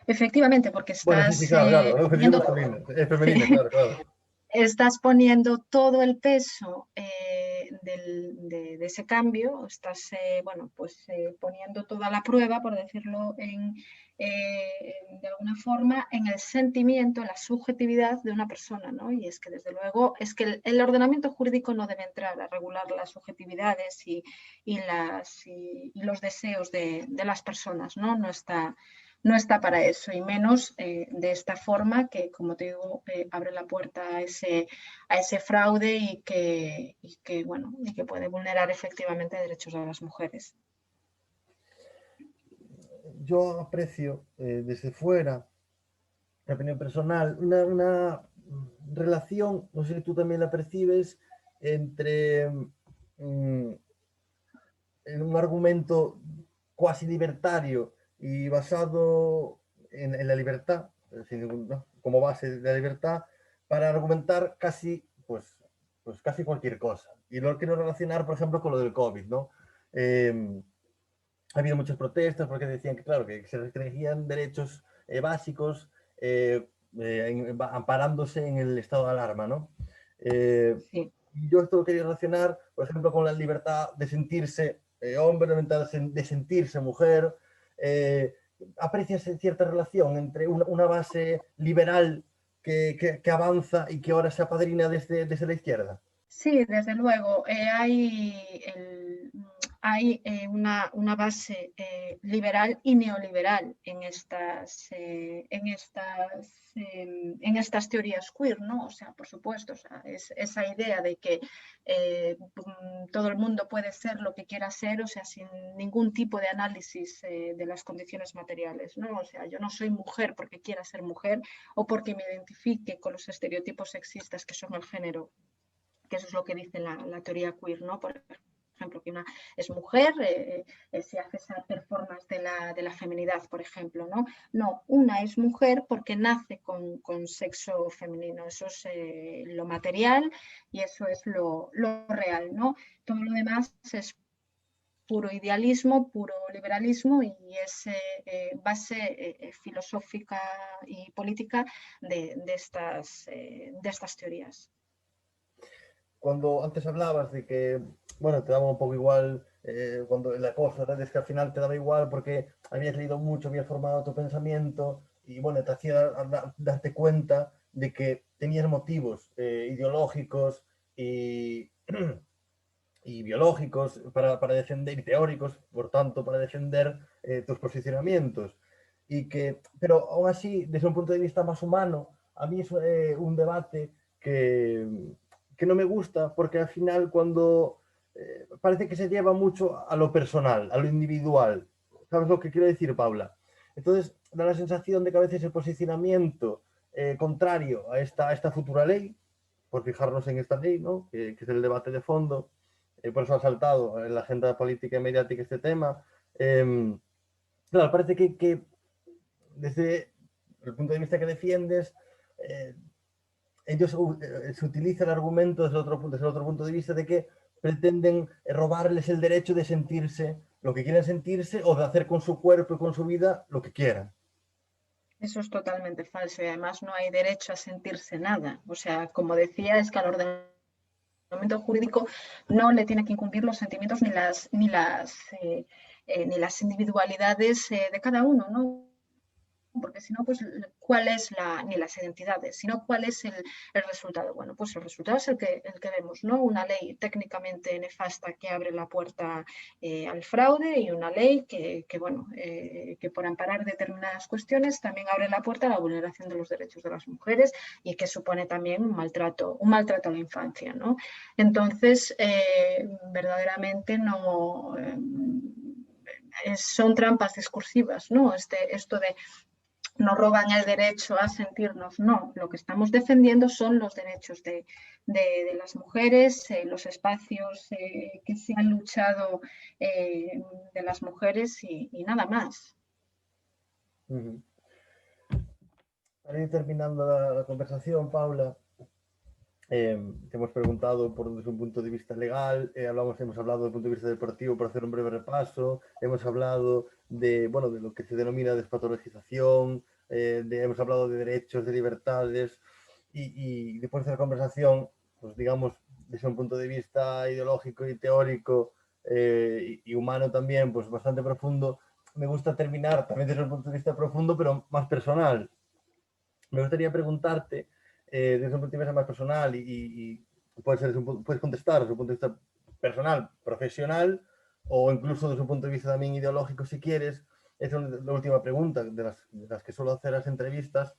Efectivamente, porque Bueno, sí, estás claro, una competición poniendo masculina, femenina, claro. estás poniendo todo el peso de ese cambio, estás poniendo toda la prueba, por decirlo de alguna forma, en el sentimiento, en la subjetividad de una persona, ¿no? Y es que desde luego, es que el ordenamiento jurídico no debe entrar a regular las subjetividades y los deseos de las personas, ¿no? No está para eso, y menos de esta forma que, como te digo, abre la puerta a ese fraude y que puede vulnerar efectivamente derechos de las mujeres. Yo aprecio desde fuera, mi opinión personal, una relación, no sé si tú también la percibes, entre en un argumento cuasi libertario y basado en la libertad, como base de la libertad, para argumentar casi cualquier cosa. Y lo quiero relacionar, por ejemplo, con lo del COVID, ¿no? Ha habido muchas protestas porque decían que, claro, que se restringían derechos básicos amparándose en el estado de alarma, ¿no? Sí. Yo esto lo quería relacionar, por ejemplo, con la libertad de sentirse hombre, de sentirse mujer. ¿Aprecias cierta relación entre una base liberal que avanza y que ahora se apadrina desde la izquierda? Sí, desde luego. hay una base liberal y neoliberal en estas teorías queer, ¿no? O sea, por supuesto, o sea, es esa idea de que todo el mundo puede ser lo que quiera ser, o sea, sin ningún tipo de análisis de las condiciones materiales, ¿no? O sea, yo no soy mujer porque quiera ser mujer o porque me identifique con los estereotipos sexistas que son el género, que eso es lo que dice la teoría queer, ¿no? Por ejemplo, que una es mujer, se hace esa performance de la feminidad, por ejemplo, ¿no? No, una es mujer porque nace con sexo femenino, eso es lo material y eso es lo real, ¿no? Todo lo demás es puro idealismo, puro liberalismo y es base filosófica y política de estas teorías. Cuando antes hablabas de que, bueno, te daba un poco igual cuando la cosa, ¿verdad? Es que al final te daba igual porque habías leído mucho, habías formado tu pensamiento y, bueno, te hacía darte cuenta de que tenías motivos ideológicos y, y biológicos para defender, y teóricos, por tanto, para defender tus posicionamientos. Y que, pero aún así, desde un punto de vista más humano, a mí es un debate que no me gusta porque al final cuando parece que se lleva mucho a lo personal, a lo individual. ¿Sabes lo que quiero decir, Paula? Entonces da la sensación de que a veces el posicionamiento contrario a esta futura ley, por fijarnos en esta ley, ¿no? que es el debate de fondo, por eso ha saltado en la agenda política y mediática este tema. Claro, parece que desde el punto de vista que defiendes, ellos se utiliza el argumento desde el otro punto de vista de que pretenden robarles el derecho de sentirse lo que quieren sentirse o de hacer con su cuerpo y con su vida lo que quieran. Eso es totalmente falso y además no hay derecho a sentirse nada. O sea, como decía, es que al ordenamiento jurídico no le tiene que incumbir los sentimientos ni las individualidades de cada uno, ¿no? Porque si no, pues, ¿cuál es ni las identidades, sino cuál es el resultado? Bueno, pues el resultado es el que vemos, ¿no? Una ley técnicamente nefasta que abre la puerta al fraude y una ley que por amparar determinadas cuestiones también abre la puerta a la vulneración de los derechos de las mujeres y que supone también un maltrato a la infancia, ¿no? Entonces, verdaderamente no... son trampas discursivas, ¿no? Esto de nos roban el derecho a sentirnos, no, lo que estamos defendiendo son los derechos de las mujeres, los espacios que se han luchado de las mujeres y nada más. Para ir terminando la conversación, Paula, te hemos preguntado desde un punto de vista legal, hemos hablado desde el punto de vista deportivo por hacer un breve repaso, hemos hablado de lo que se denomina despatologización, hemos hablado de derechos, de libertades y después de la conversación, pues digamos, desde un punto de vista ideológico y teórico y humano también, pues bastante profundo, me gusta terminar también desde un punto de vista profundo, pero más personal. Me gustaría preguntarte desde un punto de vista más personal y puedes contestar desde un punto de vista personal, profesional o incluso desde un punto de vista también ideológico si quieres. Esa es la última pregunta de las que suelo hacer las entrevistas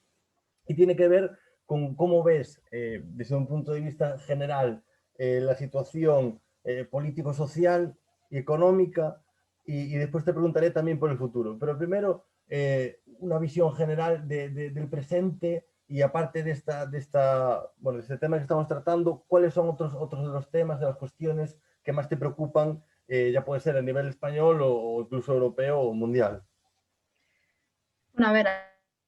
y tiene que ver con cómo ves desde un punto de vista general la situación político-social y económica y después te preguntaré también por el futuro. Pero primero, una visión general del presente y aparte de este tema que estamos tratando, ¿cuáles son otros de los temas, de las cuestiones que más te preocupan, ya puede ser a nivel español o incluso europeo o mundial? Bueno, a ver,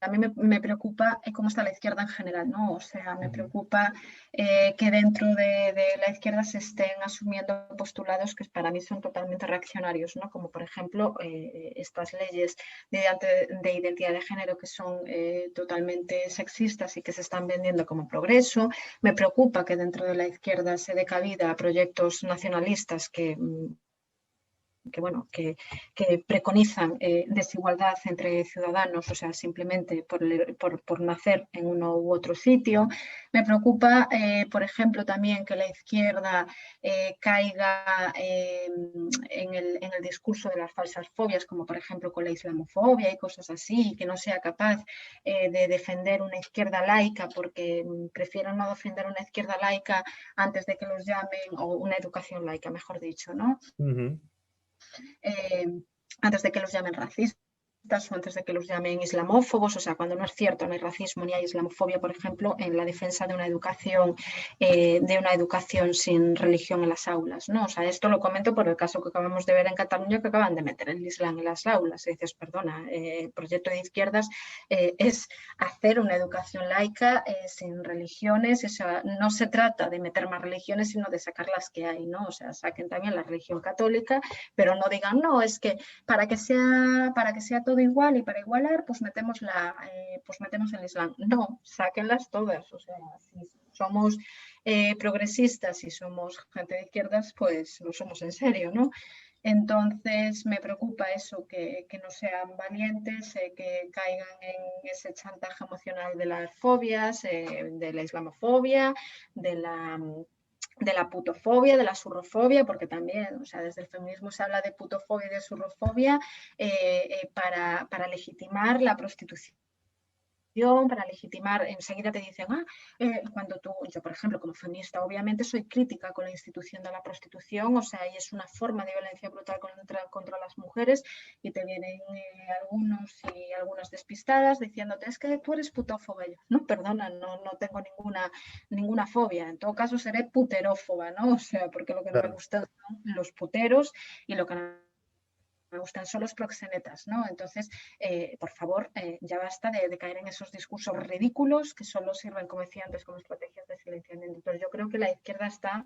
a mí me preocupa cómo está la izquierda en general, ¿no? O sea, me preocupa que dentro de la izquierda se estén asumiendo postulados que para mí son totalmente reaccionarios, ¿no? Como por ejemplo estas leyes de identidad de género que son totalmente sexistas y que se están vendiendo como progreso. Me preocupa que dentro de la izquierda se dé cabida a proyectos nacionalistas que preconizan desigualdad entre ciudadanos, o sea, simplemente por nacer en uno u otro sitio. Me preocupa, por ejemplo, también que la izquierda caiga en el discurso de las falsas fobias, como por ejemplo con la islamofobia y cosas así, y que no sea capaz de defender una izquierda laica porque prefieren no defender una izquierda laica antes de que los llamen, o una educación laica, mejor dicho, ¿no? Antes de que los llamen racistas o antes de que los llamen islamófobos, o sea, cuando no es cierto, no hay racismo ni hay islamofobia, por ejemplo, en la defensa de una educación sin religión en las aulas, ¿no? O sea, esto lo comento por el caso que acabamos de ver en Cataluña, que acaban de meter el Islam en las aulas. Y dices, perdona, el proyecto de izquierdas es hacer una educación laica sin religiones, o sea, no se trata de meter más religiones, sino de sacar las que hay, ¿no? O sea, saquen también la religión católica, pero no digan, no, es que para que sea todo igual y para igualar, pues metemos el Islam. No, sáquenlas todas. O sea, si somos progresistas y somos gente de izquierdas, pues lo somos en serio, ¿no? Entonces me preocupa eso, que no sean valientes, que caigan en ese chantaje emocional de las fobias, de la islamofobia, de la putofobia, de la surrofobia, porque también, o sea, desde el feminismo se habla de putofobia y de surrofobia para legitimar la prostitución, para legitimar, enseguida te dicen, cuando yo por ejemplo como feminista obviamente soy crítica con la institución de la prostitución, o sea, y es una forma de violencia brutal contra las mujeres, y te vienen algunos y algunas despistadas diciéndote, es que tú eres putófoba. Yo, no, perdona, no tengo ninguna fobia, en todo caso seré puterófoba, ¿no? O sea, porque lo que no me gustan son los puteros y lo que no me gustan son los proxenetas, ¿no? Entonces, por favor, ya basta de caer en esos discursos ridículos que solo sirven, como decía antes, como estrategias de silenciamiento. Entonces, yo creo que la izquierda está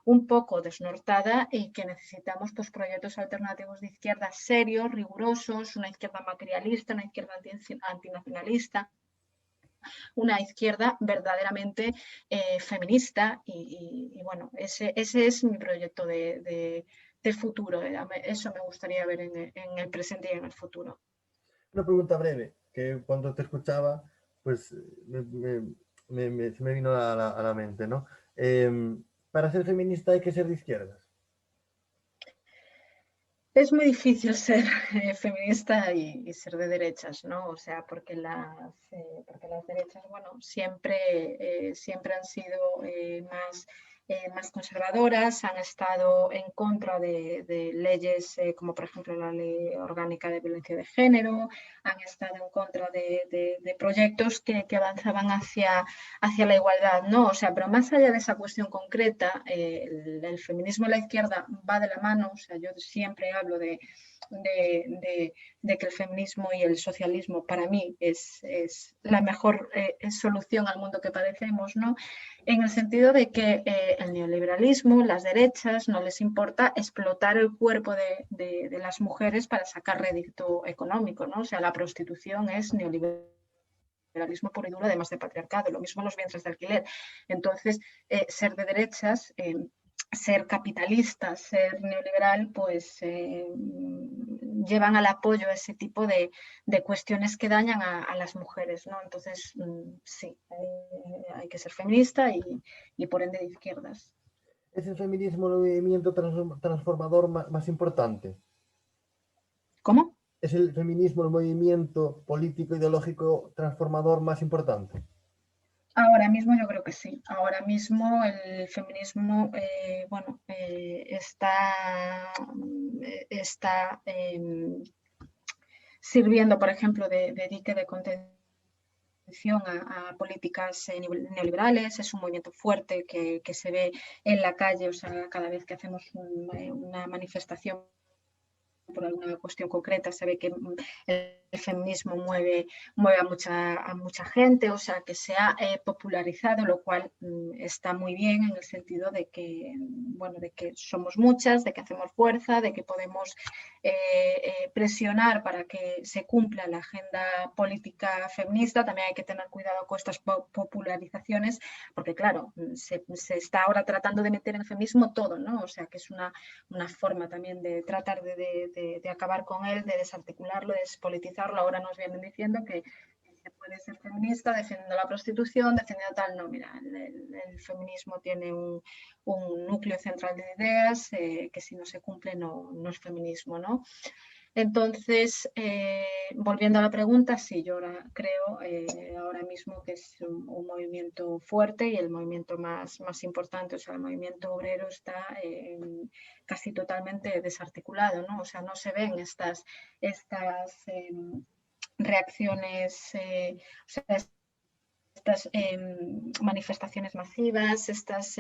un poco desnortada y que necesitamos pues, proyectos alternativos de izquierda serios, rigurosos, una izquierda materialista, una izquierda antinacionalista, una izquierda verdaderamente feminista y bueno, ese es mi proyecto de futuro. Eso me gustaría ver en el presente y en el futuro. Una pregunta breve, que cuando te escuchaba, pues se me vino a la mente, ¿no? Para ser feminista hay que ser de izquierdas. Es muy difícil ser feminista y ser de derechas, ¿no? O sea, porque las derechas, bueno, siempre han sido más conservadoras, han estado en contra de leyes como por ejemplo la Ley Orgánica de Violencia de Género, han estado en contra de proyectos que avanzaban hacia la igualdad, ¿no? O sea, pero más allá de esa cuestión concreta, el feminismo y la izquierda va de la mano. O sea, yo siempre hablo de que el feminismo y el socialismo para mí es la mejor solución al mundo que padecemos, ¿no? En el sentido de que el neoliberalismo, las derechas, no les importa explotar el cuerpo de las mujeres para sacar rédito económico, ¿no? O sea, la prostitución es neoliberalismo puro y duro, además de patriarcado, lo mismo los vientres de alquiler. Entonces, ser de derechas, ser capitalista, ser neoliberal, pues llevan al apoyo a ese tipo de cuestiones que dañan a las mujeres, ¿no? Entonces, sí, hay que ser feminista y por ende de izquierdas. ¿Es el feminismo el movimiento transformador más importante? ¿Cómo? ¿Es el feminismo el movimiento político ideológico transformador más importante? Ahora mismo yo creo que sí. Ahora mismo el feminismo está sirviendo, por ejemplo, de dique de contención a políticas neoliberales. Es un movimiento fuerte que se ve en la calle. O sea, cada vez que hacemos una manifestación por alguna cuestión concreta, se ve que el el feminismo mueve a mucha gente, o sea, que se ha popularizado, lo cual está muy bien en el sentido de que, bueno, de que somos muchas, de que hacemos fuerza, de que podemos presionar para que se cumpla la agenda política feminista. También hay que tener cuidado con estas popularizaciones, porque claro, se está ahora tratando de meter en el feminismo todo, ¿no? O sea, que es una forma también de tratar de acabar con él, de desarticularlo, de despolitizarlo. Ahora nos vienen diciendo que se puede ser feminista defendiendo la prostitución, defendiendo tal. No, mira, el feminismo tiene un núcleo central de ideas que si no se cumple no es feminismo, ¿no? Entonces, volviendo a la pregunta, sí, yo ahora creo ahora mismo que es un movimiento fuerte y el movimiento más importante, o sea, el movimiento obrero está casi totalmente desarticulado, ¿no? O sea, no se ven estas reacciones, o sea, estas manifestaciones masivas, estas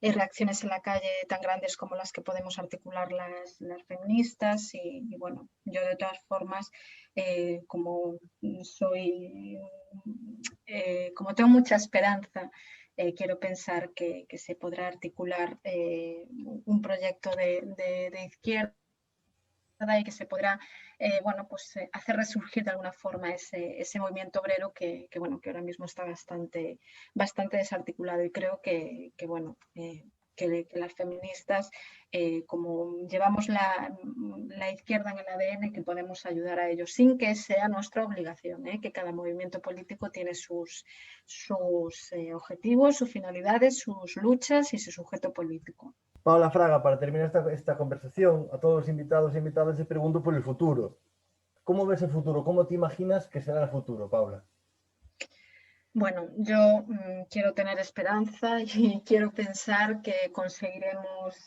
reacciones en la calle tan grandes como las que podemos articular las feministas y bueno, yo de todas formas, como tengo mucha esperanza, quiero pensar que se podrá articular un proyecto de izquierda y que se podrá bueno, pues, hacer resurgir de alguna forma ese movimiento obrero que ahora mismo está bastante desarticulado, y creo que bueno, que las feministas, como llevamos la izquierda en el ADN, que podemos ayudar a ellos sin que sea nuestra obligación, que cada movimiento político tiene sus objetivos, sus finalidades, sus luchas y su sujeto político. Paula Fraga, para terminar esta conversación, a todos los invitados e invitadas les pregunto por el futuro. ¿Cómo ves el futuro? ¿Cómo te imaginas que será el futuro, Paula? Bueno, yo quiero tener esperanza y quiero pensar que conseguiremos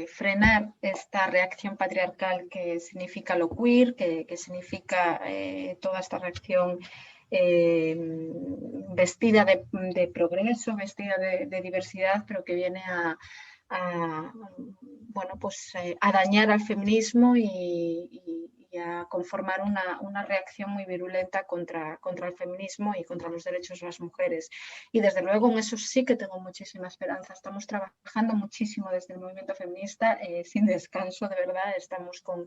frenar esta reacción patriarcal que significa lo queer, que significa toda esta reacción vestida de progreso, vestida de diversidad, pero que viene bueno, pues, a dañar al feminismo y a conformar una reacción muy virulenta contra el feminismo y contra los derechos de las mujeres. Y desde luego en eso sí que tengo muchísima esperanza. Estamos trabajando muchísimo desde el movimiento feminista, sin descanso, de verdad, estamos con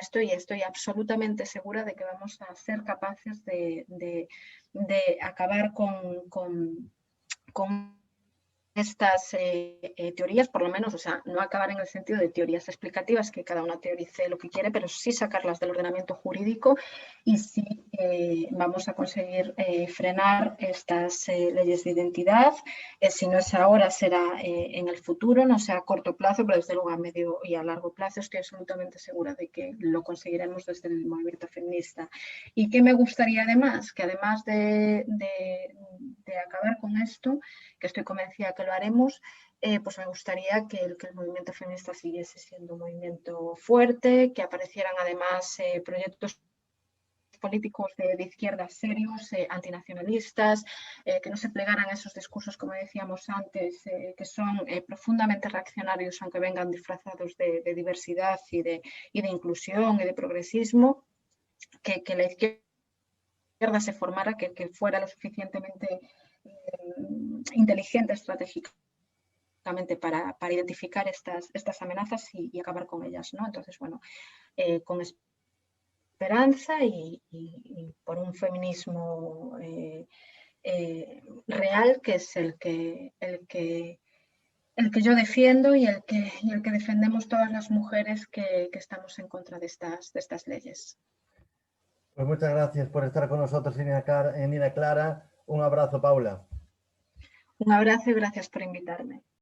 esto, y estoy absolutamente segura de que vamos a ser capaces de acabar con estas teorías, por lo menos, o sea, no acabar en el sentido de teorías explicativas, que cada una teorice lo que quiere, pero sí sacarlas del ordenamiento jurídico, y sí vamos a conseguir frenar estas leyes de identidad. Si no es ahora, será en el futuro, no sea a corto plazo, pero desde luego a medio y a largo plazo estoy absolutamente segura de que lo conseguiremos desde el movimiento feminista. ¿Y qué me gustaría además? Que además de acabar con esto, que estoy convencida que lo haremos, pues me gustaría que el movimiento feminista siguiese siendo un movimiento fuerte, que aparecieran además proyectos políticos de izquierda serios, antinacionalistas, que no se plegaran a esos discursos, como decíamos antes, que son profundamente reaccionarios, aunque vengan disfrazados de diversidad y de inclusión y de progresismo, que la izquierda se formara, que fuera lo suficientemente inteligente estratégicamente para identificar estas amenazas y acabar con ellas, ¿no? Entonces, bueno, con esperanza y por un feminismo real, que es el que yo defiendo y el que defendemos todas las mujeres que estamos en contra de estas leyes. Pues muchas gracias por estar con nosotros en Nina Clara. Un abrazo, Paula. Un abrazo y gracias por invitarme.